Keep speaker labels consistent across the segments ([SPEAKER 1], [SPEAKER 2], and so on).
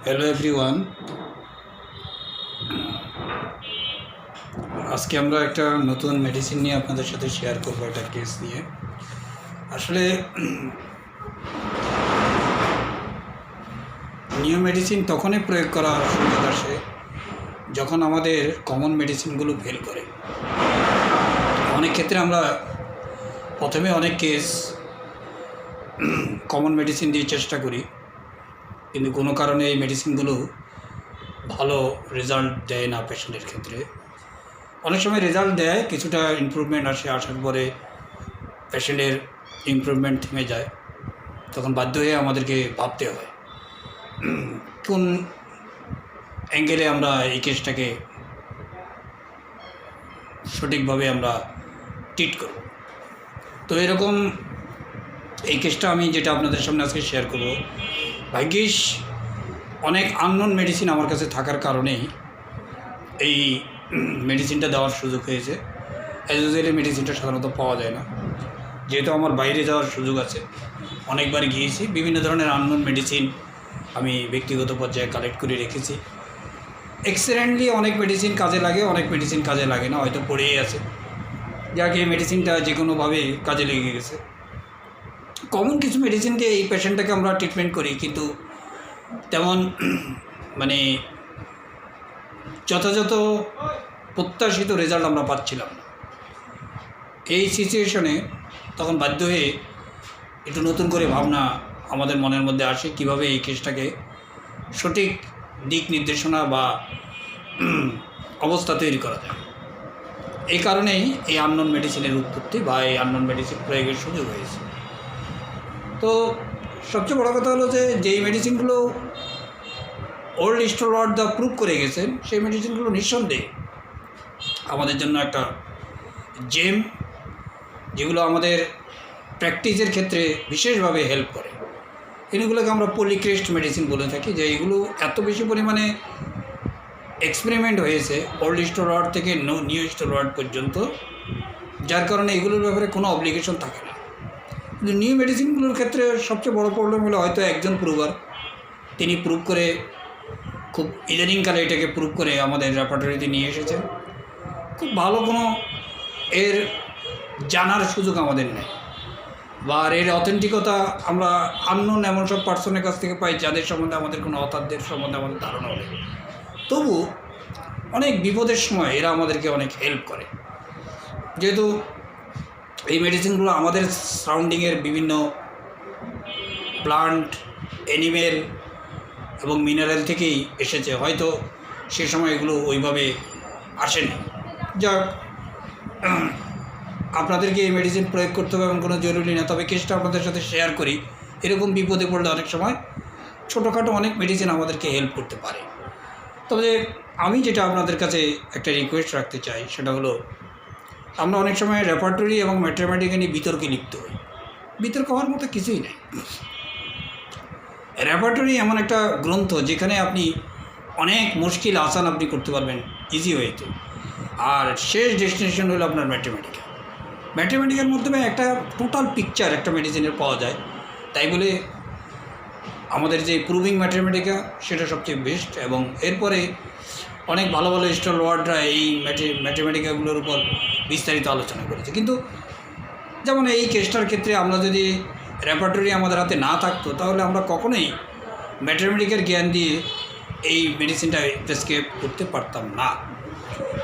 [SPEAKER 1] Hello everyone, আজকে আমরা একটা নতুন মেডিসিন নিয়ে আপনাদের সাথে শেয়ার করবো, একটা কেস নিয়ে। আসলে নিউ মেডিসিন তখনই প্রয়োগ করা সুযোগ আসে যখন আমাদের কমন মেডিসিনগুলো ফেল করে। অনেক ক্ষেত্রে আমরা প্রথমে অনেক কেস কমন মেডিসিন দিয়ে চেষ্টা করি, কিন্তু কোনো কারণে এই মেডিসিনগুলো ভালো রেজাল্ট দেয় না পেশেন্টের ক্ষেত্রে। অনেক সময় রেজাল্ট দেয়, কিছুটা ইমপ্রুভমেন্ট আসার পরে পেশেন্টের ইমপ্রুভমেন্ট থেমে যায়। তখন বাধ্য হয়ে আমাদেরকে ভাবতে হয় কোন অ্যাঙ্গেলে আমরা এই কেসটাকে সঠিকভাবে আমরা ট্রিট করব। তো এরকম এই কেসটা আমি যেটা আপনাদের সামনে আজকে শেয়ার করব, ভাগ্যিস অনেক আননোন মেডিসিন আমার কাছে থাকার কারণেই এই মেডিসিনটা দেওয়ার সুযোগ হয়েছে। অ্যাজ ইউজুয়ালি মেডিসিনটা সাধারণত পাওয়া যায় না, যেহেতু আমার বাইরে যাওয়ার সুযোগ আছে, অনেকবার গিয়েছি। বিভিন্ন ধরনের আননোন মেডিসিন আমি ব্যক্তিগত পর্যায়ে কালেক্ট করে রেখেছি। এক্সিলেন্টলি অনেক মেডিসিন কাজে লাগে, অনেক মেডিসিন কাজে লাগে না, হয়তো পড়েই আছে, যাকে এই মেডিসিনটা যে কোনোভাবে কাজে লেগে গেছে। কমন কিছু মেডিসিন দিয়ে এই পেশেন্টটাকে আমরা ট্রিটমেন্ট করি, কিন্তু তেমন মানে যথাযথ প্রত্যাশিত রেজাল্ট আমরা পাচ্ছিলাম না। এই সিচুয়েশনে তখন বাধ্য হয়ে একটু নতুন করে ভাবনা আমাদের মনের মধ্যে আসে, কিভাবে এই কেসটাকে সঠিক দিক নির্দেশনা বা অবস্থা তৈরি করা যায়। এই কারণেই এই আননোন মেডিসিনের উৎপত্তি বা এই আননোন মেডিসিন প্রয়োগের সুযোগ হয়েছে। তো সবচেয়ে বড় কথা হলো যে যেই মেডিসিনগুলো ওল্ড স্টেরয়েড প্রুভ করে গেছেন, সেই মেডিসিনগুলো নিঃসন্দেহে আমাদের জন্য একটা জেম, যেগুলো আমাদের প্র্যাকটিসের ক্ষেত্রে বিশেষভাবে হেল্প করে। এগুলোকে আমরা পলিক্রেস্ট মেডিসিন বলে থাকি, যে এগুলো এত বেশি পরিমাণে এক্সপেরিমেন্ট হয়েছে ওল্ড স্টেরয়েড থেকে নিউ স্টেরয়েড পর্যন্ত, যার কারণে এগুলোর ব্যাপারে কোনো অব্লিগেশন থাকে না। কিন্তু নিউ মেডিসিনগুলোর ক্ষেত্রে সবচেয়ে বড় প্রবলেম হলো হয়তো একজন প্রুভার, তিনি প্রুভ করে খুব ইদানিংকালে এটাকে প্রুভ করে আমাদের রেপার্টরিতে নিয়ে এসেছেন। খুব ভালো কোনো এর জানার সুযোগ আমাদের নেই, বা এর অথেন্টিকতা আমরা আননোন এমন সব পার্সনের কাছ থেকে পাই, যাদের সম্বন্ধে আমাদের কোনো অথারদের সম্বন্ধে আমাদের ধারণা নেই। তবু অনেক বিপদের সময় এরা আমাদেরকে অনেক হেল্প করে, যেহেতু এই মেডিসিনগুলো আমাদের সারাউন্ডিংয়ের বিভিন্ন প্লান্ট, অ্যানিমেল এবং মিনারেল থেকেই এসেছে। হয়তো সে সময় এগুলো ওইভাবে আসেনি। যাক, আপনাদেরকে এই মেডিসিন প্রয়োগ করতে হবে এমন কোনো জরুরি না, তবে কেসটা আপনাদের সাথে শেয়ার করি। এরকম বিপদে পড়লে অনেক সময় ছোটোখাটো অনেক মেডিসিন আমাদেরকে হেল্প করতে পারে। তবে আমি যেটা আপনাদের কাছে একটা রিকোয়েস্ট রাখতে চাই, সেটা হলো আমরা অনেক সময় রেপার্টরি এবং ম্যাথমেটিক্যাল নিয়ে বিতর্কে লিপ্ত হই। বিতর্ক হওয়ার মতো কিছুই নেই। রেপার্টরি এমন একটা গ্রন্থ যেখানে আপনি অনেক মুশকিল আসান আপনি করতে পারবেন ইজি ওয়েতে, আর শেষ ডেস্টিনেশন হলো আপনার ম্যাথমেটিক্যাল। ম্যাথমেটিক্যাল মাধ্যমে একটা টোটাল পিকচার একটা মেডিসিনের পাওয়া যায়। তাই বলে আমাদের যে প্রুভিং ম্যাথমেটিকা সেটা সবচেয়ে বেস্ট, এবং এরপরে অনেক ভালো ভালো স্টেরয়েডরা এই ম্যাথমেটিকাগুলোর উপর বিস্তারিত আলোচনা করেছে। কিন্তু যেমন এই কেসটার ক্ষেত্রে আমরা যদি রেপার্টরি আমাদের হাতে না থাকতো, তাহলে আমরা কখনোই ম্যাথমেটিক্যাল জ্ঞান দিয়ে এই মেডিসিনটা প্রেসক্রাইব করতে পারতাম না।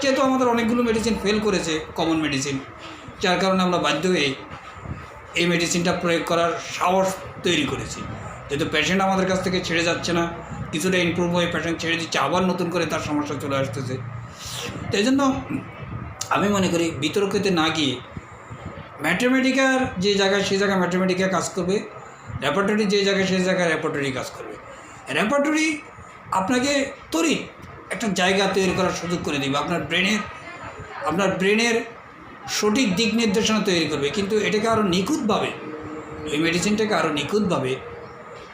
[SPEAKER 1] যেহেতু আমাদের অনেকগুলো মেডিসিন ফেল করেছে, কমন মেডিসিন, যার কারণে আমরা বাধ্য হয়ে এই মেডিসিনটা প্রয়োগ করার সাহস তৈরি করেছি। যেহেতু পেশেন্ট আমাদের কাছ থেকে ছেড়ে যাচ্ছে না, কিছুটা ইমপ্রুভ হয়ে পেশেন্ট ছেড়ে দিচ্ছে, আবার নতুন করে তার সমস্যা চলে আসতেছে। তো এই জন্য আমি মনে করি বিতর্কতে না গিয়ে ম্যাথমেটিকার যে জায়গায় সেই জায়গায় ম্যাথমেটিকা কাজ করবে, রেপার্টরি যে জায়গায় সেই জায়গায় রেপার্টরি কাজ করবে। রেপার্টরি আপনাকে তৈরি একটা জায়গা তৈরি করার সুযোগ করে দেবে, আপনার ব্রেনের সঠিক দিক নির্দেশনা তৈরি করবে। কিন্তু এটাকে আরও নিখুঁতভাবে, এই মেডিসিনটাকে আরও নিখুঁতভাবে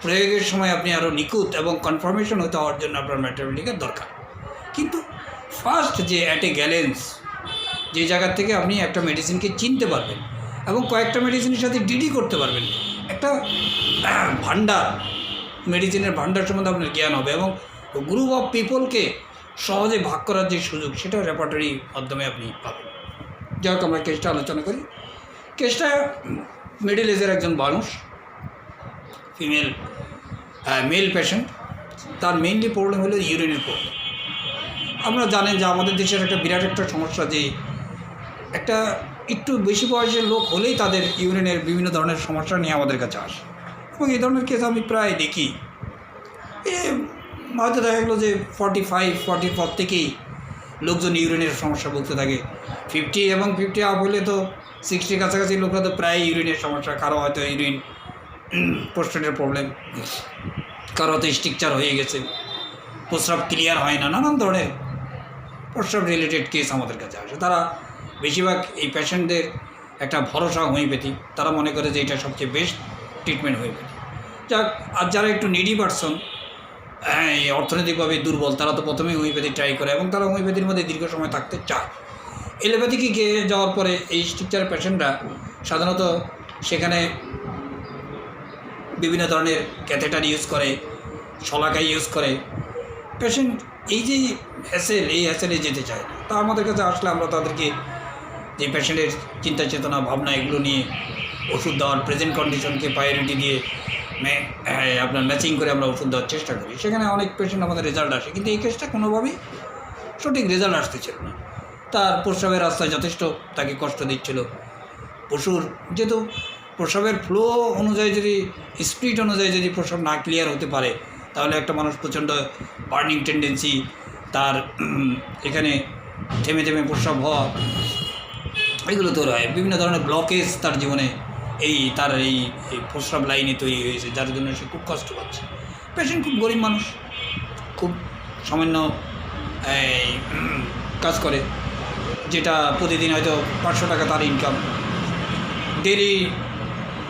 [SPEAKER 1] প্রয়োগের সময় আপনি আরও নিখুঁত এবং কনফার্মেশন হতে হওয়ার জন্য আপনার ম্যাথমেটিকের দরকার। কিন্তু ফার্স্ট যে অ্যাট এ গ্যালেন্স, যে জায়গা থেকে আপনি একটা মেডিসিনকে চিনতে পারবেন এবং কয়েকটা মেডিসিনের সাথে ডিডি করতে পারবেন, একটা ভান্ডার মেডিসিনের ভান্ডার সম্বন্ধে আপনার জ্ঞান হবে এবং গ্রুপ অফ পিপলকে সহজে ভাগ করার যে সুযোগ সেটা রেপার্টরির মাধ্যমে আপনি পাবেন। যাই হোক, আমরা কেসটা আলোচনা করি। কেসটা মিডল এজের একজন মানুষ, মেল পেশেন্ট। তার মেইনলি প্রবলেম হলো ইউরিনের প্রবলেম। আপনারা জানেন যে আমাদের দেশের একটা বিরাট একটা সমস্যা যে একটা একটু বেশি বয়সের লোক হলেই তাদের ইউরিনের বিভিন্ন ধরনের সমস্যা নিয়ে আমাদের কাছে আসে এবং এই ধরনের কেস আমি প্রায় দেখি। হয়তো দেখা গেলো যে 45-44 থেকেই লোকজন ইউরিনের সমস্যা বলতে থাকে। 50 এবং 50 আপ হলে তো 60 কাছাকাছি লোকরা তো প্রায় ইউরিনের সমস্যা। কারো হয়তো ইউরিন প্রোস্টেটের প্রবলেম, কারো হয়তো স্ট্রিকচার হয়ে গেছে, প্রস্রাব ক্লিয়ার হয় না, নানান ধরনের প্রস্রাব রিলেটেড কেস আমাদের কাছে আসে। তারা বেশিরভাগ এই পেশেন্টদের একটা ভরসা হোমিওপ্যাথি, তারা মনে করে যে এটা সবচেয়ে বেস্ট ট্রিটমেন্ট হোমিওপ্যাথি। যাক, আর যারা একটু নিডি পারসন, অর্থনৈতিকভাবে দুর্বল, তারা তো প্রথমেই হোমিওপ্যাথি ট্রাই করে এবং তারা হোমিওপ্যাথির মধ্যে দীর্ঘ সময় থাকতে চায়। এলোপ্যাথিকে গিয়ে যাওয়ার পরে এই স্ট্রিকচার পেশেন্টরা সাধারণত সেখানে বিভিন্ন ধরনের ক্যাথেটার ইউজ করে, শলাকা ইউজ করে। পেশেন্ট এই যে এই হ্যাসেলে যেতে চায় না। তা আমাদের কাছে আসলে আমরা তাদেরকে যে পেশেন্টের চিন্তা চেতনা ভাবনা এগুলো নিয়ে ওষুধ দেওয়ার, প্রেজেন্ট কন্ডিশনকে প্রায়োরিটি দিয়ে আপনার ম্যাচিং করে আমরা ওষুধ দেওয়ার চেষ্টা করি। সেখানে অনেক পেশেন্ট আমাদের রেজাল্ট আসে, কিন্তু এই কেসটা কোনোভাবেই সঠিক রেজাল্ট আসতেছিল না। তার প্রস্রাবের রাস্তায় যথেষ্ট তাকে কষ্ট দিচ্ছিল। পশুর যেহেতু প্রস্রাবের ফ্লো অনুযায়ী যদি, স্পিড অনুযায়ী যদি প্রস্রাব না ক্লিয়ার হতে পারে, তাহলে একটা মানুষ প্রচণ্ড বার্নিং টেন্ডেন্সি, তার এখানে থেমে থেমে প্রস্রাব হওয়া, এগুলো তৈরি হয়। বিভিন্ন ধরনের ব্লকেজ তার জীবনে তার এই প্রস্রাব লাইনে তৈরি হয়েছে, যার জন্য সে খুব কষ্ট পাচ্ছে। পেশেন্ট খুব গরিব মানুষ, খুব সামান্য কাজ করে, যেটা প্রতিদিন হয়তো 500 টাকা তার ইনকাম, ডেলি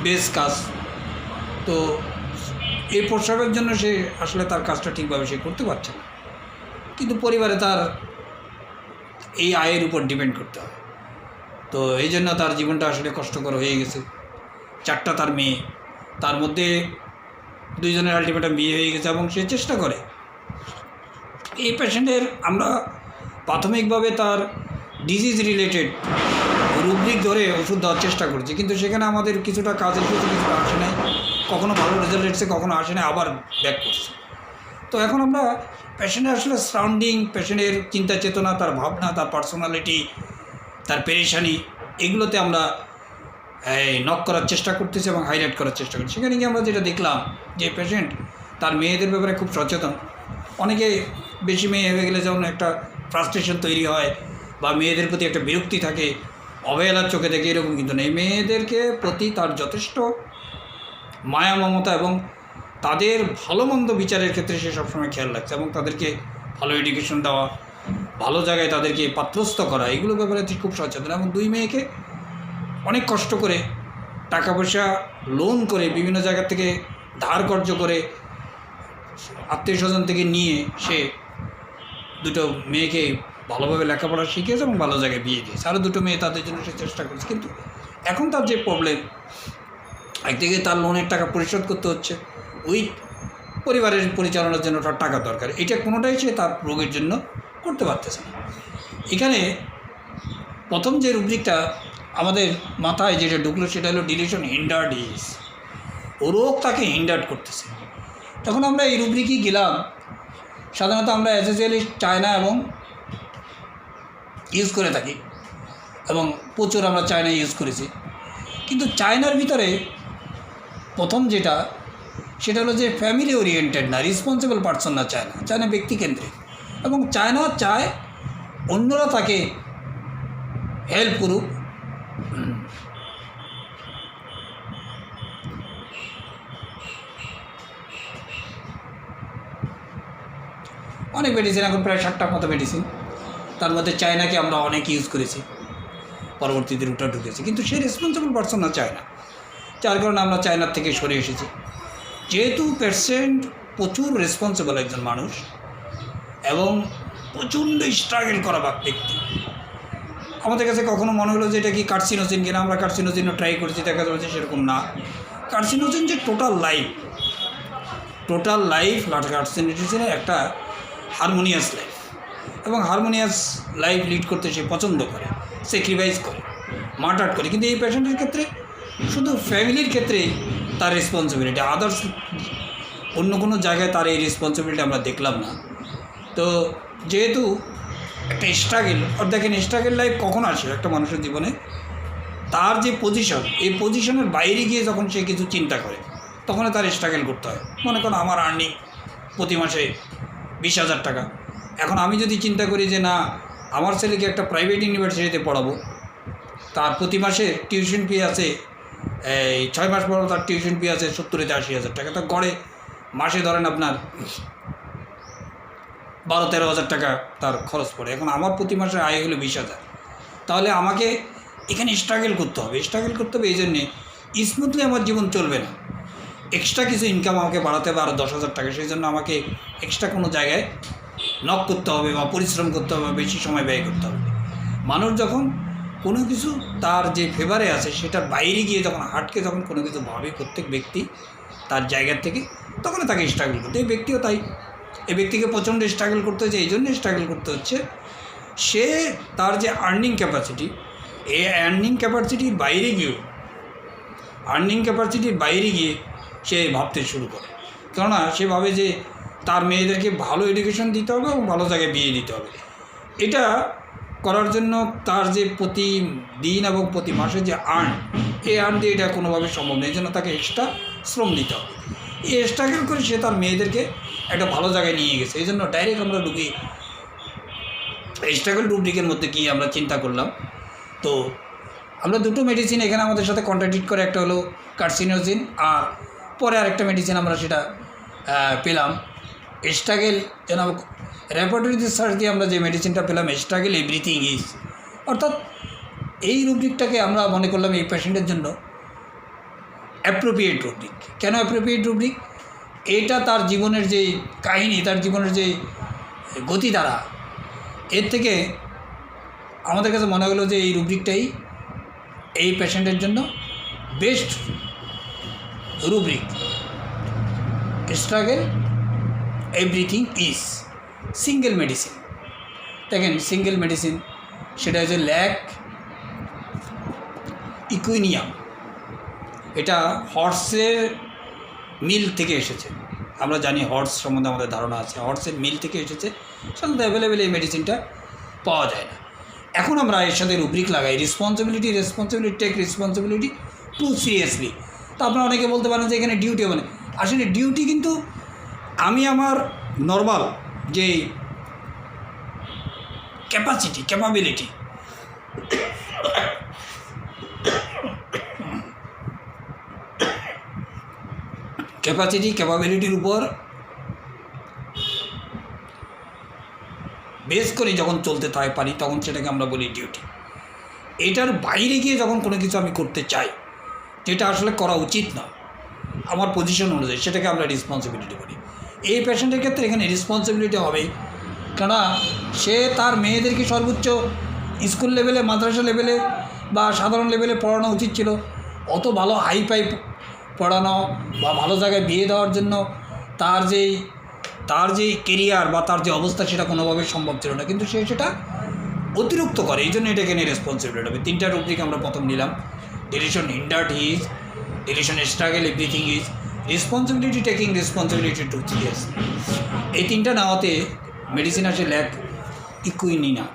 [SPEAKER 1] বেস কাজ। তো এই প্রস্রাবের জন্য সে আসলে তার কাজটা ঠিকভাবে সে করতে পারছে না, কিন্তু পরিবারে তার এই আয়ের উপর ডিপেন্ড করতে হয়। তো এই জন্য তার জীবনটা আসলে কষ্টকর হয়ে গেছে। 4টা তার মেয়ে, তার মধ্যে 2 জনের আলটিমেটাম বিয়ে হয়ে গেছে এবং সে চেষ্টা করে। এই পেশেন্টের আমরা প্রাথমিকভাবে তার ডিজিজ রিলেটেড রুব্রিক ধরে ওষুধ দেওয়ার চেষ্টা করছি, কিন্তু সেখানে আমাদের কিছুটা কাজ এসেছে, কিছুটা আসে নাই। কখনো ভালো রেজাল্ট এসেছে, কখনো আসে না, আবার ব্যাক করছে। তো এখন আমরা পেশেন্টের আসলে সারাউন্ডিং, পেশেন্টের চিন্তা চেতনা, তার ভাবনা, তার পার্সোনালিটি, তার পেরেশানি, এগুলোতে আমরা নক করার চেষ্টা করতেছি এবং হাইলাইট করার চেষ্টা করছি। সেখানে গিয়ে আমরা যেটা দেখলাম যে পেশেন্ট তার মেয়েদের ব্যাপারে খুব সচেতন। অনেকে বেশি মেয়ে হয়ে গেলে যেমন একটা ফ্রাস্ট্রেশন তৈরি হয় বা মেয়েদের প্রতি একটা বিরক্তি থাকে, অবহেলার চোখে দেখে, এরকম কিন্তু নেই। মেয়েদেরকে প্রতি তার যথেষ্ট মায়া মমতা এবং তাদের ভালো মন্দ বিচারের ক্ষেত্রে সে সবসময় খেয়াল রাখছে এবং তাদেরকে ভালো এডুকেশন দেওয়া, ভালো জায়গায় তাদেরকে পাত্রস্থ করা, এগুলো ব্যাপারে খুব সচেতন। এবং 2 মেয়েকে অনেক কষ্ট করে টাকা পয়সা লোন করে, বিভিন্ন জায়গা থেকে ধার কর্য করে, আত্মীয় স্বজন থেকে নিয়ে সে 2টো মেয়েকে ভালোভাবে লেখাপড়া শিখিয়েছে এবং ভালো জায়গায় বিয়ে দিয়েছে। আরও 2টো মেয়ে তাদের জন্য সে চেষ্টা করেছে। কিন্তু এখন তার যে প্রবলেম, একদিকে তার লোনের টাকা পরিশোধ করতে হচ্ছে, ওই পরিবারের পরিচালনার জন্য তার টাকা দরকার, এটা কোনোটাই সে তার রোগের জন্য করতে পারতেছে না। এখানে প্রথম যে রুব্রিকটা আমাদের মাথায় যেটা ঢুকলো সেটা হলো ডিলিশন হিন্ডার্ড ইজ, ও রোগ তাকে হিন্ডার্ড করতেছে। তখন আমরা এই রুব্রিকই গেলাম। সাধারণত আমরা এসএসএল চায়না এবং ইউজ করে থাকি এবং প্রচুর আমরা চায়না ইউজ করেছি। কিন্তু চায়নার ভিতরে প্রথম যেটা, সেটা হলো যে ফ্যামিলি ওরিয়েন্টেড না, রেসপন্সিবল পার্সন না। চায়না ব্যক্তিকেন্দ্রিক এবং চায়না চায় অন্যরা তাকে হেল্প করুক। অনেক মেডিসিন, এখন প্রায় 60টার মতো মেডিসিন, তার মধ্যে চায়নাকে আমরা অনেক ইউজ করেছি, পরবর্তীতে ওটা ঢুকেছি, কিন্তু সে রেসপন্সিবল পার্সন না চায়না, যার কারণে আমরা চায়নার থেকে সরে এসেছি। যেহেতু পেশেন্ট প্রচুর রেসপন্সিবল একজন মানুষ এবং প্রচণ্ড স্ট্রাগল করা ব্যক্তি, আমাদের কাছে কখনো মনে হলো যে এটা কি কার্সিনোজেন কিনা, আমরা কার্সিনোজেনও ট্রাই করেছি, দেখা যাচ্ছে সেরকম না। কার্সিনোজেন যে টোটাল লাইফ টোটাল লাইফ কার্সিনোজেনের একটা হারমোনিয়াস লাইফ, এবং হারমোনিয়াস লাইফ লিড করতে সে পছন্দ করে, স্যাক্রিফাইস করে, মার্টার করে। কিন্তু এই পেশেন্টের ক্ষেত্রে শুধু ফ্যামিলির ক্ষেত্রেই তার রেসপন্সিবিলিটি, আদার্স অন্য কোনো জায়গায় তার এই রেসপন্সিবিলিটি আমরা দেখলাম না। তো যেহেতু একটা স্ট্রাগল, আর দেখেন স্ট্রাগল লাইফ কখন আসে একটা মানুষের জীবনে, তার যে পজিশন, এই পজিশনের বাইরে গিয়ে যখন সে কিছু চিন্তা করে তখন তার স্ট্রাগল করতে হয়। মনে করুন আমার আর্নিং প্রতি মাসে 20,000 টাকা। এখন আমি যদি চিন্তা করি যে না, আমার ছেলেকে একটা প্রাইভেট ইউনিভার্সিটিতে পড়াবো, তার প্রতি মাসে টিউশন ফি আছে, এই 6 মাস পর তার টিউশন ফি আছে 70,000-80,000 টাকা, তো গড়ে মাসে ধরেন আপনার 12-13,000 টাকা তার খরচ পড়ে। এখন আমার প্রতি মাসে আয় হলো 20,000, তাহলে আমাকে এখানে স্ট্রাগল করতে হবে। এই জন্যে স্মুথলি আমার জীবন চলবে না, এক্সট্রা কিছু ইনকাম আমাকে বাড়াতে হবে আরও 10,000 টাকা। সেই জন্য আমাকে এক্সট্রা কোনো জায়গায় নক করতে হবে বা পরিশ্রম করতে হবে, বেশি সময় ব্যয় করতে হবে। মানুষ যখন কোনো কিছু তার যে ফেভারে আছে সেটার বাইরে গিয়ে যখন হাটকে যখন কোনো কিছু ভাবে প্রত্যেক ব্যক্তি তার জায়গার থেকে, তখন তাকে স্ট্রাগল করতে। এই ব্যক্তিও তাই, এই ব্যক্তিকে প্রচণ্ড স্ট্রাগল করতে হচ্ছে। এই জন্যই স্ট্রাগল করতে হচ্ছে, সে তার যে আর্নিং ক্যাপাসিটি, এই আর্নিং ক্যাপাসিটির বাইরে গিয়ে সে ভাবতে শুরু করে। কেননা সে ভাবে যে তার মেয়েদেরকে ভালো এডুকেশন দিতে হবে এবং ভালো জায়গায় বিয়ে দিতে হবে। এটা করার জন্য তার যে প্রতি দিন এবং প্রতি মাসে যে এই আর্ন দিয়ে এটা কোনোভাবে সম্ভব নেই। এই জন্য তাকে এক্সট্রা শ্রম দিতে হবে। এই স্ট্রাগল করে সে তার মেয়েদেরকে একটা ভালো জায়গায় নিয়ে গেছে। এই জন্য ডাইরেক্ট আমরা ঢুকি স্ট্রাগল রুব্রিকের মধ্যে গিয়ে আমরা চিন্তা করলাম। তো আমরা দুটো মেডিসিন এখানে আমাদের সাথে কন্ট্রাডিক্ট করে, একটা হলো কার্সিনোজিন, আর পরে আরেকটা মেডিসিন আমরা সেটা পেলাম স্ট্রাগল। যেন রেপার্টরি সার্চ দিয়ে আমরা যে মেডিসিনটা পেলাম স্ট্রাগল এভরিথিং ইজ, অর্থাৎ এই রুব্রিকটাকে আমরা মনে করলাম এই পেশেন্টের জন্য অ্যাপ্রোপ্রিয়েট রুব্রিক। কেন অ্যাপ্রোপ্রিয়েট রুব্রিক? এটা তার জীবনের যে কাহিনী, তার জীবনের যে গতিধারা, এর থেকে আমাদের কাছে মনে হলো যে এই রুব্রিকটাই এই পেশেন্টের জন্য best rubric. Struggle everything is single medicine. দেখেন সিঙ্গেল মেডিসিন সেটা হচ্ছে ল্যাক ইকুইনিয়াম। এটা হর্সের মিল থেকে এসেছে। আমরা জানি হর্স সম্বন্ধে আমাদের ধারণা আছে, হর্সের মিল থেকে এসেছে, সাধারণত অ্যাভেলেবেল এই মেডিসিনটা পাওয়া যায় না। এখন আমরা এর সাথে রুব্রিক লাগাই responsibility take responsibility too seriously. তো আপনারা অনেকে বলতে পারেন যে এখানে ডিউটি হবে না। আসলে ডিউটি কিন্তু আমি আমার নর্মাল যে ক্যাপাবিলিটির উপর বেস করে যখন চলতে পারি তখন সেটাকে আমরা বলি ডিউটি। এটার বাইরে গিয়ে যখন কোনো কিছু আমি করতে চাই যেটা আসলে করা উচিত না আমার পজিশন অনুযায়ী, সেটাকে আমরা রেসপন্সিবিলিটি বলি। এই পেশেন্টের ক্ষেত্রে এখানে রেসপন্সিবিলিটি হবে, কেননা সে তার মেয়েদেরকে সর্বোচ্চ স্কুল লেভেলে, মাদ্রাসা লেভেলে বা সাধারণ লেভেলে পড়ানো উচিত ছিল। অত ভালো হাই পড়ানো বা ভালো জায়গায় বিয়ে দেওয়ার জন্য তার যে কেরিয়ার বা তার যে অবস্থা সেটা কোনোভাবে সম্ভব ছিল না, কিন্তু সে সেটা অতিরিক্ত করে। এই জন্য এটাকে নিয়ে রেসপন্সিবিলিটি হবে। 3টা রুব্রিক আমরা প্রথম নিলাম, deletion হিন্ডার্ড is, deletion struggle everything is, responsibility taking responsibility to serious. এই 3টা নেওয়াতে মেডিসিন আছে ল্যাক ইকুইনাম,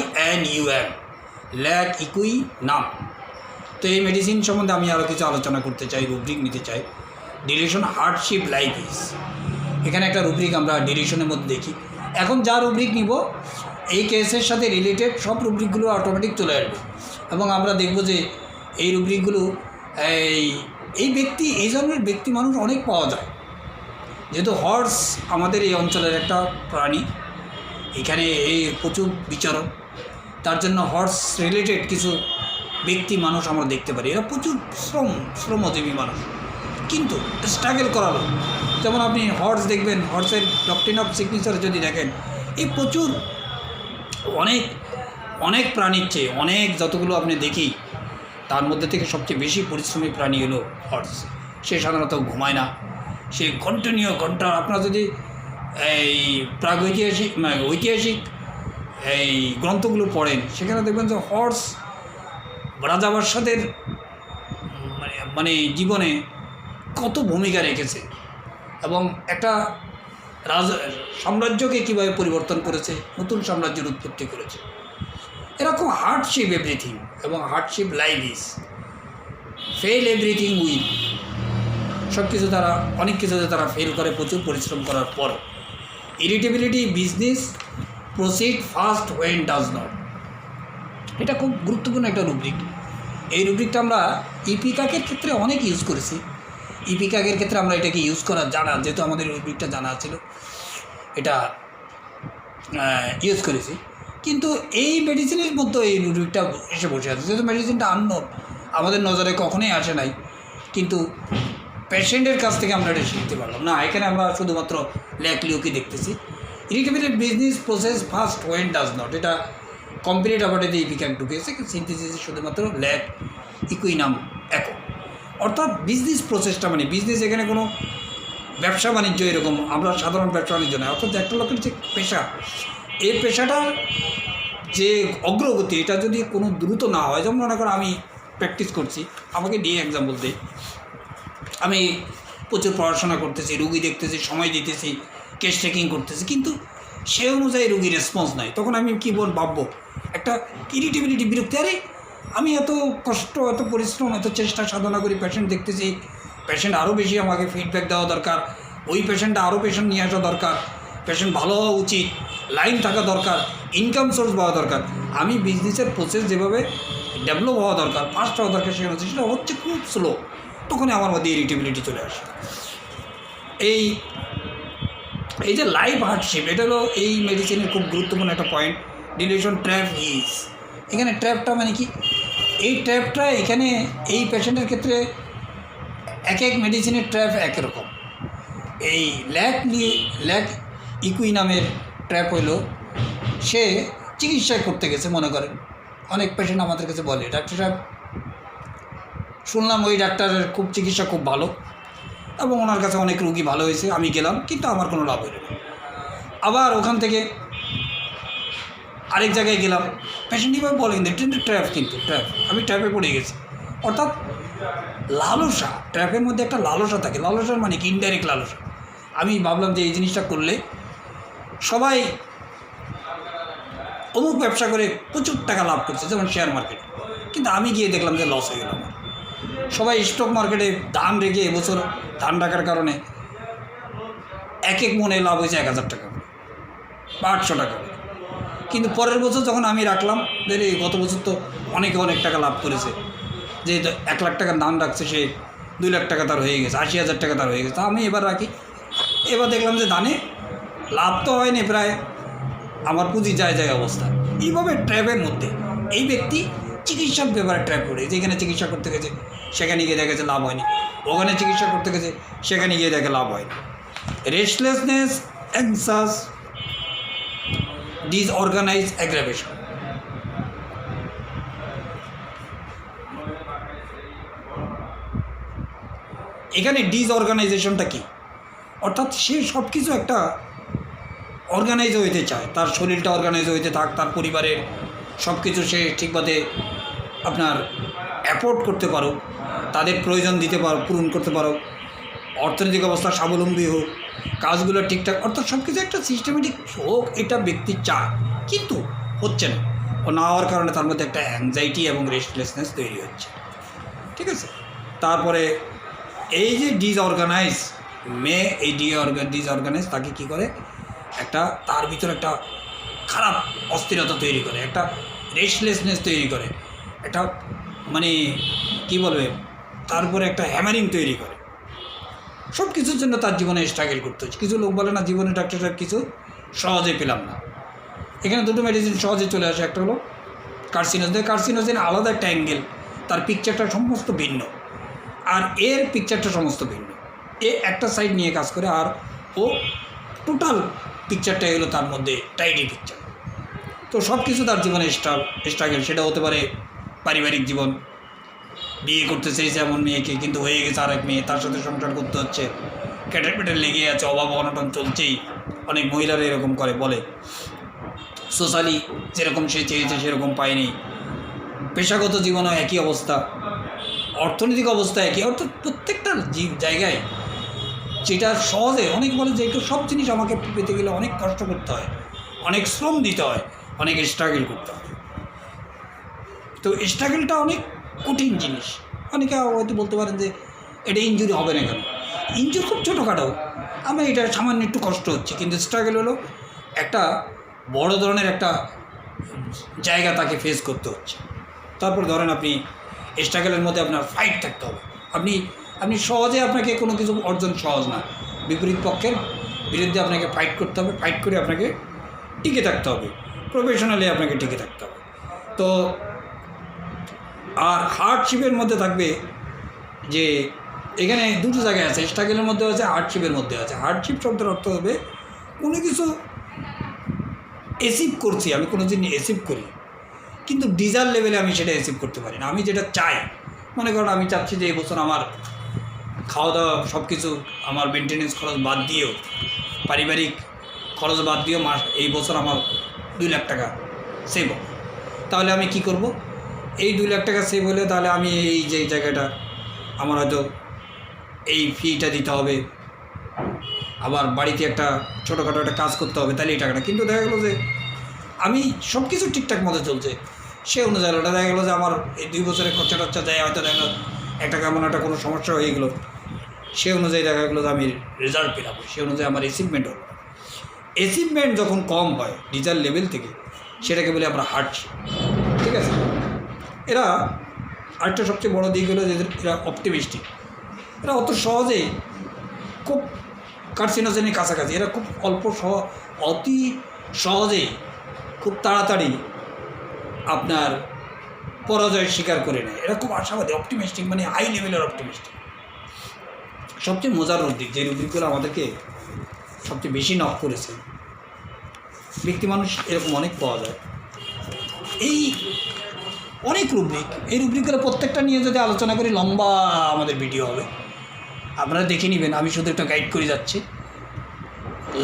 [SPEAKER 1] EQUINUM, ল্যাক ইকুইনাম। তো এই মেডিসিন সম্বন্ধে আমি আরও কিছু আলোচনা করতে চাই, রুব্রিক নিতে চাই। ডিলিশন হার্ডশিপ লাইফ ইজ, এখানে একটা রুব্রিক আমরা ডিলিশনের মধ্যে দেখি। এখন যা রুব্রিক নিব এই কেসের সাথে রিলেটেড সব রুব্রিকগুলো অটোমেটিক চলে আসবে, এবং আমরা দেখব যে এই রুব্রিকগুলো এই ধরনের ব্যক্তি মানুষ অনেক পাওয়া যায়। যেহেতু হর্স আমাদের এই অঞ্চলের একটা প্রাণী, এখানে এই প্রচুর বিচরণ, তার জন্য হর্স রিলেটেড কিছু ব্যক্তি মানুষ আমরা দেখতে পারি। এরা প্রচুর শ্রমজীবী মানুষ, কিন্তু স্ট্রাগল করালো। যেমন আপনি হর্স দেখবেন, হর্সের ডক্ট্রিন অফ সিগনেচার যদি দেখেন, এই প্রচুর অনেক প্রাণীর চেয়ে যতগুলো আপনি দেখি তার মধ্যে থেকে সবচেয়ে বেশি পরিশ্রমী প্রাণী হলো হর্স। সে সাধারণত ঘুমায় না, সে কন্টিনিউ ঘন্টা, আপনারা যদি এই প্রাগৈতিহাসিক ঐতিহাসিক এই গ্রন্থগুলো পড়েন, সেখানে দেখবেন যে হর্স রাজা বাদশাদের মানে জীবনে কত ভূমিকা রেখেছে এবং একটা সাম্রাজ্যকে কীভাবে পরিবর্তন করেছে, নতুন সাম্রাজ্যের উৎপত্তি করেছে। এরকম হার্ডশিপ এভরিথিং, এবং hardship life is fail everything win. সব কিছু তারা, অনেক কিছুতে তারা ফেল করে প্রচুর পরিশ্রম করার পর। Irritability business proceed fast when does not. এটা খুব গুরুত্বপূর্ণ একটা রুব্রিক। এই রুব্রিকটা আমরা ইপিকাকের ক্ষেত্রে অনেক ইউজ করেছি। ইপিকাকের ক্ষেত্রে আমরা এটাকে ইউজ করা জানা, যেহেতু আমাদের রুব্রিকটা জানা ছিল, এটা ইউজ করেছি। কিন্তু এই মেডিসিনের মধ্যে এই রুব্রিকটা এসে বসে আছে, যেহেতু মেডিসিনটা আননোন, আমাদের নজরে কখনোই আসে নাই, কিন্তু পেশেন্টের কাছ থেকে আমরা এটা শিখতে পারলাম না। এখানে আমরা শুধুমাত্র ল্যাকলিওকে দেখতেছি। Irritability business process fast when does not, এটা কমপ্লিট আবারটি ইপিকাক ঢুকেছে, সিনথেসিসে শুধুমাত্র ল্যাক ইকুইনাম একো। অর্থাৎ বিজনেস প্রসেসটা, মানে বিজনেস এখানে কোনো ব্যবসা বাণিজ্য এরকম আমরা সাধারণ ব্যবসা বাণিজ্য নয়, অর্থাৎ একটা লোকের যে পেশা, এই পেশাটার যে অগ্রগতি, এটা যদি কোনো দ্রুত না হয়, যেমন মনে করো আমি প্র্যাকটিস করছি, আমাকে নিয়ে এক্সাম্পল দিই, আমি প্রচুর পড়াশোনা করতেছি, রুগী দেখতেছি, সময় দিতেছি, কেস টেকিং করতেছি, কিন্তু সে অনুযায়ী রুগীর রেসপন্স নাই, তখন আমি কী ভাববো, একটা ইরিটেবিলিটি, বিরক্তি। আরে আমি এত কষ্ট, এত পরিশ্রম, এত চেষ্টা সাধনা করি, পেশেন্ট দেখতেছি, পেশেন্ট আরও বেশি আমাকে ফিডব্যাক দেওয়া দরকার, ওই পেশেন্টটা আরও পেশেন্ট নিয়ে আসা দরকার, পেশেন্ট ভালো হওয়া উচিত, লাইন থাকা দরকার, ইনকাম সোর্স পাওয়া দরকার। আমি বিজনেসের প্রসেস যেভাবে ডেভেলপ হওয়া দরকার, ফাস্ট হওয়া দরকার, সেখানে সেটা হচ্ছে খুব স্লো। তখনই আমার মধ্যে ইরিটেবিলিটি চলে আসে। এই যে লাইফ হার্ডশিপ, এটা হলো এই মেডিসিনের খুব গুরুত্বপূর্ণ একটা পয়েন্ট। ডিলেশন ট্র্যাপ ইজ, এখানে ট্র্যাপটা মানে কি, এই ট্র্যাপটা এখানে এই পেশেন্টের ক্ষেত্রে এক এক মেডিসিনের ট্র্যাপ একরকম। এই ল্যাক ইকুই নামের ট্র্যাপ হইল, সে চিকিৎসা করতে গেছে, মনে করেন অনেক পেশেন্ট আমাদের কাছে বলে, ডাক্তার সাহেব শুনলাম ওই ডাক্তারের খুব চিকিৎসা খুব ভালো এবং ওনার কাছে অনেক রুগী ভালো হয়েছে, আমি গেলাম কিন্তু আমার কোনো লাভ হইল না। আবার ওখান থেকে আরেক জায়গায় গেলাম, পেশেন্ট এভাবে বলেন ট্র্যাপ, কিন্তু ট্র্যাপ, আমি ট্র্যাপে পড়ে গেছি। অর্থাৎ লালসা, ট্র্যাপের মধ্যে একটা লালসা থাকে। লালসার মানে কি, ইনডাইরেক্ট লালসা। আমি ভাবলাম যে এই জিনিসটা করলে সবাই অমুক ব্যবসা করে প্রচুর টাকা লাভ করছে, যেমন শেয়ার মার্কেট, কিন্তু আমি গিয়ে দেখলাম যে লস হয়ে গেল আমার। সবাই স্টক মার্কেটে ধান রেখে এবছর ধান রাখার কারণে এক মনে লাভ হয়েছে 1000 টাকা বা 800 টাকা, কিন্তু পরের বছর যখন আমি রাখলাম, দেখি গত বছর তো অনেক টাকা লাভ করেছে, যেহেতু 1 লাখ টাকার ধান রাখছে, সে 2 লাখ টাকা তার হয়ে গেছে, 80,000 টাকা তার হয়ে গেছে। তা আমি এবার রাখি, এবার দেখলাম যে ধানে লাভ তো হয়নি, প্রায় আমার পুঁজি যায় অবস্থা। এইভাবে ট্র্যাপের মধ্যে এই ব্যক্তি চিকিৎসার ব্যাপারে ট্র্যাপ করে, যেখানে চিকিৎসা করতে গেছে সেখানে গিয়ে দেখেছে লাভ হয়নি, ওখানে চিকিৎসা করতে গেছে সেখানে গিয়ে দেখে লাভ হয়নি। Restlessness, anxious, disorganise, aggravation. এখানে ডিসঅর্গানাইজেশনটা কি, অর্থাৎ সে সব কিছু একটা অর্গানাইজ হইতে চায়, তার শরীরটা অর্গানাইজ হইতে থাক, তার পরিবারের সব কিছু সে ঠিকভাবে আপনার অ্যাফোর্ড করতে পারো, তাদের প্রয়োজন দিতে পারো, পূরণ করতে পারো, অর্থনৈতিক অবস্থা স্বাবলম্বী হোক, কাজগুলো ঠিকঠাক, অর্থাৎ সব কিছু একটা সিস্টেমেটিক হোক, এটা ব্যক্তি চায়, কিন্তু হচ্ছে না। ও না হওয়ার কারণে তার মধ্যে একটা অ্যাংজাইটি এবং রেস্টলেসনেস তৈরি হচ্ছে, ঠিক আছে। তারপরে এই যে ডিসঅর্গানাইজ এই ডিসঅর্গানাইজ তাকে কী করে, একটা তার ভিতরে একটা খারাপ অস্থিরতা তৈরি করে, একটা রেস্টলেসনেস তৈরি করে, একটা মানে কি বলবে, তারপরে একটা হ্যামারিং তৈরি করে, সব কিছুর জন্য তার জীবনে স্ট্রাগল করতে হচ্ছে। কিছু লোক বলে না জীবনে ডাক্তার সাহেব কিছু সহজে পেলাম না। এখানে দুটো মেডিসিন সহজে চলে আসে, একটা হলো কার্সিনোজেন আলাদা একটা অ্যাঙ্গেল, তার পিকচারটা সমস্ত ভিন্ন, আর এর পিকচারটা সমস্ত ভিন্ন। এ একটা সাইড নিয়ে কাজ করে, আর ও টোটাল পিকচারটাই হলো তার মধ্যে টাইডি পিকচার। তো সব কিছু তার জীবনে স্ট্রাগল, সেটা হতে পারে পারিবারিক জীবন, বিয়ে করতে চেয়েছে এমন মেয়েকে, কিন্তু হয়ে গেছে আর এক মেয়ে, তার সাথে সংসার করতে হচ্ছে, ক্যাটের পেটের লেগে আছে, অভাব অনটন চলছেই। অনেক মহিলারা এরকম করে, বলে সোশ্যালি যেরকম সে চেয়েছে সেরকম পায়নি, পেশাগত জীবনেও একই অবস্থা, অর্থনৈতিক অবস্থা একই, অর্থাৎ প্রত্যেকটা জায়গায় যেটা সহজে, অনেক বলে যে একটু সব জিনিস আমাকে পেতে গেলে অনেক কষ্ট করতে হয়, অনেক শ্রম দিতে হয়, অনেক স্ট্রাগল করতে হয়। তো স্ট্রাগলটা অনেক কঠিন জিনিস। অনেকে হয়তো বলতে পারেন যে এটা ইনজুরি হবে না কেন, ইনজুরি খুব ছোটোখাটো, আমার এটা সামান্য একটু কষ্ট হচ্ছে, কিন্তু স্ট্রাগল হলো একটা বড় ধরনের একটা জায়গা তাকে ফেস করতে হচ্ছে। তারপর ধরেন আপনি স্ট্রাগলের মধ্যে আপনার ফাইট থাকতে হবে, আপনি আপনি সহজে, আপনাকে কোনো কিছু অর্জন সহজ না, বিপরীত পক্ষের বিরুদ্ধে আপনাকে ফাইট করতে হবে, ফাইট করে আপনাকে টিকে থাকতে হবে, প্রফেশনালি আপনাকে টিকে থাকতে হবে। তো আর হার্ডশিপের মধ্যে থাকবে যে এখানে দুটো জায়গায় আছে, স্ট্রাগলের মধ্যে আছে, হার্ডশিপের মধ্যে আছে। হার্ডশিপ শব্দের অর্থ হবে কোনো কিছু অ্যাচিভ করছি, আমি কোনো জিনিস অ্যাচিভ করি, কিন্তু ডিজায়ার লেভেলে আমি সেটা অ্যাচিভ করতে পারি না। আমি যেটা চাই, মনে করুন আমি চাচ্ছি যে এই বছর আমার খাওয়া দাওয়া সব কিছু, আমার মেনটেনেন্স খরচ বাদ দিয়েও, পারিবারিক খরচ বাদ দিয়েও এই বছর আমার 2 লাখ টাকা সেভ হবে। তাহলে আমি কি করব? এই 2 লাখ টাকা সেভ হলে তাহলে আমি এই যে জায়গাটা আমার হয়তো এই ফিটা দিতে হবে, আবার বাড়িতে একটা ছোটোখাটো একটা কাজ করতে হবে, তাহলে এই টাকাটা। কিন্তু দেখা গেলো যে আমি সব কিছু ঠিকঠাক মতো চলছে, সে অনুযায়ী ওটা দেখা গেলো যে আমার এই 2 বছরের খরচা টরচা দেয়, হয়তো দেখা গেলো একটা কেমন একটা কোনো সমস্যা হয়ে গেলো, সে অনুযায়ী দেখা গেলো যে আমি রেজাল্ট পেলাম, সে অনুযায়ী আমার অ্যাচিভমেন্ট হলো। অ্যাচিভমেন্ট যখন কম হয় ডিজায়ার লেভেল থেকে, সেটাকে বলি আমরা হার্ডশিপ। ঠিক আছে? এরা আরেকটা সবচেয়ে বড়ো দিক হলো যে এরা অপটিমিস্টিক, এরা অত সহজে, খুব কার্সিনোজেনের কাছাকাছি, এরা খুব অতি সহজেই, খুব তাড়াতাড়ি আপনার পরাজয় স্বীকার করে নেয়। এরা খুব আশাবাদী, অপটিমিস্টিক, মানে হাই লেভেলের অপটিমিস্টিক। সবচেয়ে মজার রুব্রিক, যে রুব্রিকগুলো আমাদেরকে সবচেয়ে বেশি নক করেছে, ব্যক্তি মানুষ এরকম অনেক পাওয়া যায়। এই অনেক রুব্রিক, এই রুব্রিকগুলো প্রত্যেকটা নিয়ে যদি আলোচনা করি লম্বা আমাদের ভিডিও হবে, আপনারা দেখে নেবেন। আমি শুধু একটা গাইড করে যাচ্ছি।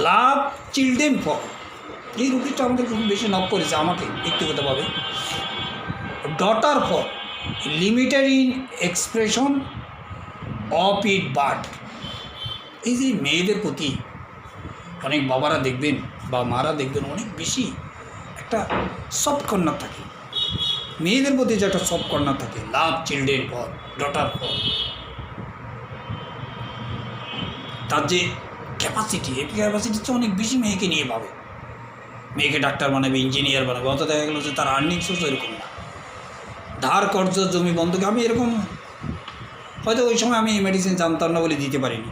[SPEAKER 1] লাভ চিলড্রেন ফর, এই রুব্রিকটা আমাদের খুব বেশি নক করেছে আমাকে ব্যক্তিগতভাবে। Daughter for, limited in expression of it but, এই যে মেয়েদের প্রতি অনেক বাবারা দেখবেন বা মারা দেখবেন অনেক বেশি একটা সফট কর্নার থাকে, মেয়েদের প্রতি যে একটা সফট কর্নার থাকে। লাভ চিলড্রেন ফর, ডটার ফর, তার যে ক্যাপাসিটি, এই ক্যাপাসিটি হচ্ছে অনেক বেশি মেয়েকে নিয়ে পাবে, মেয়েকে ডাক্তার বানাবে, ইঞ্জিনিয়ার বানাবে। অত দেখা গেলো যে তার আর্নিং সোর্স এরকম না, ধার কর্জ, জমি বন্ধক। আমি এরকম হয়তো ওই সময় আমি মেডিসিন জানতাম না বলে দিতে পারিনি।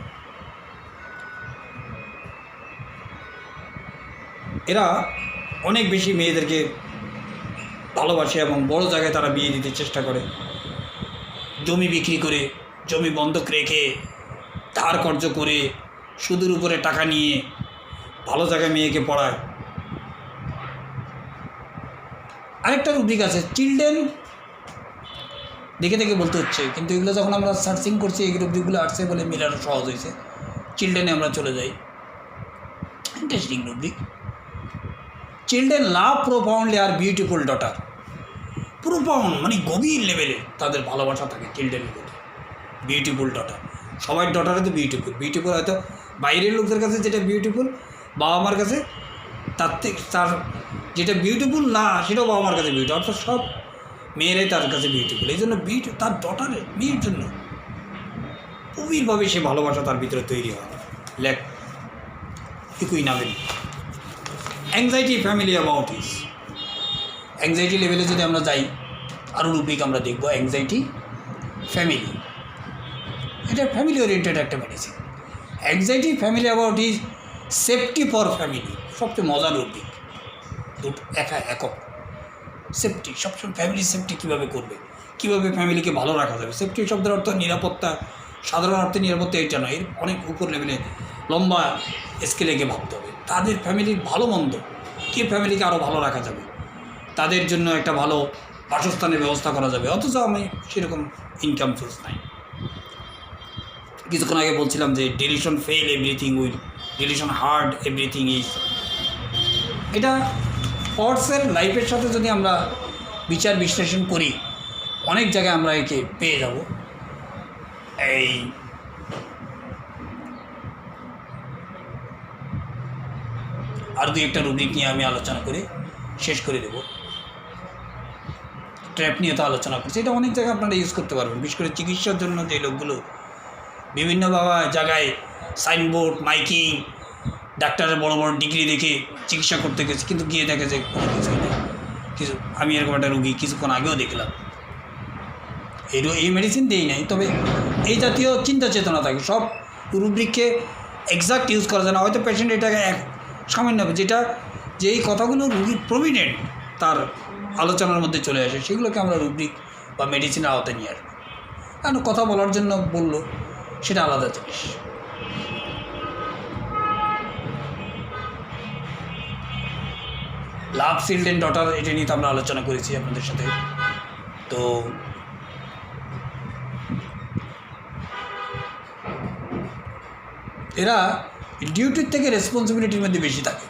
[SPEAKER 1] এরা অনেক বেশি মেয়েদেরকে ভালোবাসে এবং বড় জায়গায় তারা বিয়ে দিতে চেষ্টা করে, জমি বিক্রি করে, জমি বন্ধক রেখে, ধার কর্জ করে, সুদের উপরে টাকা নিয়ে ভালো জায়গায় মেয়েকে পড়ায়। আরেকটা রুব্রিক আছে চিলড্রেন, দেখে দেখে বলতে হচ্ছে, কিন্তু এগুলো যখন আমরা সার্চিং করছি এই রুব্রিকগুলো আসছে বলে মেলানো সহজ হয়েছে। চিলড্রেনে আমরা চলে যাই, ইন্টারেস্টিং রুব্রিক। চিলড্রেন লাভ প্রোফাউন্ডলি আর বিউটিফুল ডটার, প্রোফাউন্ড মানে গভীর লেভেলে তাদের ভালোবাসা থাকে চিলড্রেনের প্রতি। বিউটিফুল ডটার, সবাই ডটারে তো বিউটিফুল, বিউটিফুল হয়তো বাইরের লোকদের কাছে যেটা বিউটিফুল, বাবা মার কাছে তার থেকে তার যেটা বিউটিফুল না সেটাও বাবা মার কাছে বিউটিফুল, অর্থাৎ সব মেয়েরাই তার কাছে বিউটিফুল। এই জন্য তার ডটারের মেয়ের জন্য গভীরভাবে সে ভালোবাসা তার ভিতরে তৈরি হয়। লেখ একুই নামেন। Anxiety family about is, anxiety লেভেলে যদি আমরা যাই, আরও রুব্রিক আমরা দেখব। অ্যাংজাইটি ফ্যামিলি, এটা ফ্যামিলি ওরিয়েন্টেড একটা medicine. Anxiety family about is safety for family, সবচেয়ে মজার রুব্রিক। একক সেফটি, সবসময় ফ্যামিলি সেফটি কীভাবে করবে, কীভাবে ফ্যামিলিকে ভালো রাখা যাবে। সেফটি শব্দের অর্থ নিরাপত্তা, সাধারণ অর্থে নিরাপত্তা এটা নয়, এর অনেক উপর লেভেলে লম্বা স্কেলে গিয়ে ভাবতে হবে। তাদের ফ্যামিলির ভালো মন্দ, কে ফ্যামিলিকে আরও ভালো রাখা যাবে, তাদের জন্য একটা ভালো বাসস্থানের ব্যবস্থা করা যাবে। অথচ আমি সেরকম ইনকাম সোর্স নাই। কিছুক্ষণ আগে বলছিলাম যে deletion fail everything will, deletion hard everything is. এটা অর্সের লাইফের সাথে যদি আমরা বিচার বিশ্লেষণ করি, অনেক জায়গায় আমরা একে পেয়ে যাব। এই আর দুই একটা রুব্রিক নিয়ে আমি আলোচনা করে শেষ করে দেব। ট্র্যাপ নিয়ে তো আলোচনা করছি, এটা অনেক জায়গায় আপনারা ইউজ করতে পারবেন। বিশেষ করে চিকিৎসার জন্য যে লোকগুলো বিভিন্ন জায়গায় সাইনবোর্ড, মাইকিং, ডাক্তারের বড় বড় ডিগ্রি দেখে চিকিৎসা করতে গেছে, কিন্তু গিয়ে দেখে যে কোনো কিছুই নেই। আমি এরকম একটা রুগী কিছুক্ষণ আগেও দেখলাম, এই মেডিসিন দিই নাই, তবে এই জাতীয় চিন্তা চেতনা থাকে। সব রুব্রিককে এক্সাক্ট ইউজ করা যায় না, হয়তো পেশেন্ট এটাকে সামান্য যেই কথাগুলো রুগীর প্রভিডেন্ট তার আলোচনার মধ্যে চলে আসে, সেগুলোকে আমরা রুব্রিক বা মেডিসিনের আওতায় নিয়ে আসবো। কারণ কথা বলার জন্য বললো, সেটা আলাদা জিনিস। লাভ, শিল্ড অ্যান্ড ডটার, এটা নিয়ে তো আমরা আলোচনা করেছি আপনাদের সাথে। তো এরা ডিউটির থেকে রেসপন্সিবিলিটির মধ্যে বেশি থাকে।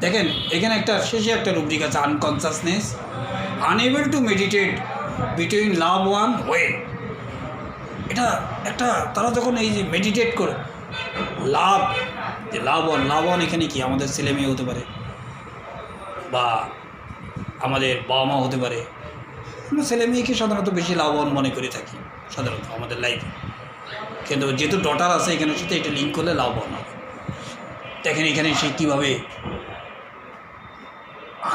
[SPEAKER 1] দেখেন এখানে শেষে একটা রুব্রিক আছে, unconsciousness, unable to meditate between love one way. এটা তারা যখন এই যে মেডিটেট করে লাভ ওয়ান এখানে কি আমাদের ছেলে মেয়ে হতে পারে, বা আমাদের বাবা মা হতে পারে। আমরা ছেলে মেয়েকে সাধারণত বেশি লাভবান মনে করে থাকি সাধারণত আমাদের লাইফে, কিন্তু যেহেতু ডটার আছে এখানের সাথে, এটা লিঙ্ক করলে লাভবান হবে। দেখেন এখানে সে কীভাবে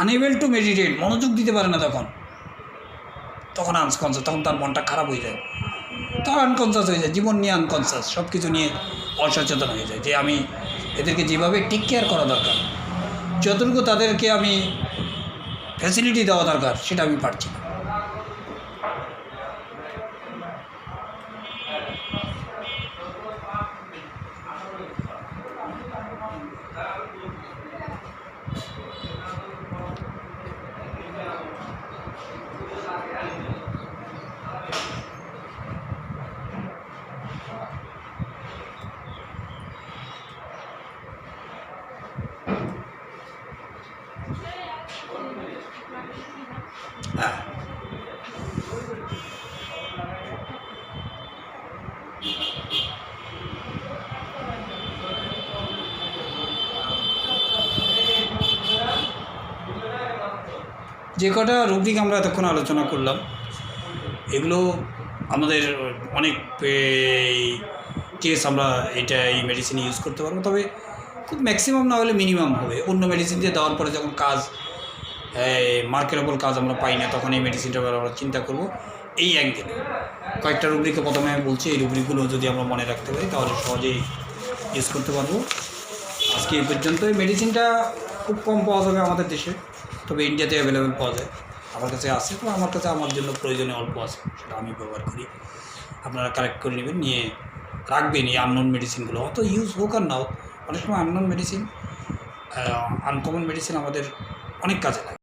[SPEAKER 1] আনএবল টু মেডিটেট, মনোযোগ দিতে পারে না, তখন আনকনসাস, তখন তার মনটা খারাপ হয়ে যায়, তখন আনকনসাস হয়ে যায়, জীবন নিয়ে আনকনসাস, সব কিছু নিয়ে অসচেতন হয়ে যায় যে আমি এদেরকে যেভাবে টেক কেয়ার করা দরকার, যতটুকু তাদেরকে আমি ফ্যাসিলিটি দেওয়া দরকার, সেটা আমি পারছি না। হ্যাঁ, যে কটা রুব্রিক আমরা এতক্ষণ আলোচনা করলাম, এগুলো আমাদের অনেক কেস আমরা এই মেডিসিন ইউজ করতে পারবো, তবে খুব ম্যাক্সিমাম না হলে মিনিমাম হবে। অন্য মেডিসিন দিয়ে দেওয়ার পরে যখন মার্কেটেবল কাজ আমরা পাই না, তখন এই মেডিসিনটা আমরা চিন্তা করব এই অ্যাঙ্গেলে। কয়েকটা রুব্রিকে প্রথমে আমি বলছি, এই রুব্রিকগুলো যদি আমরা মনে রাখতে পারি তাহলে সহজেই ইউজ করতে পারবো। আজকে এই পর্যন্ত। এই মেডিসিনটা খুব কম পাওয়া যাবে আমাদের দেশে, তবে ইন্ডিয়াতে অ্যাভেলেবেল পাওয়া যায়। আমার কাছে আছে, তো আমার কাছে আমার জন্য প্রয়োজনে অল্প আছে, সেটা আমি ব্যবহার করি। আপনারা কালেক্ট করে নেবেন, নিয়ে রাখবেন এই আননোন মেডিসিনগুলো। অত ইউজ হোক আর না হোক, অনেক সময় আননোন মেডিসিন, আনকমন মেডিসিন আমাদের অনেক কাজে লাগে।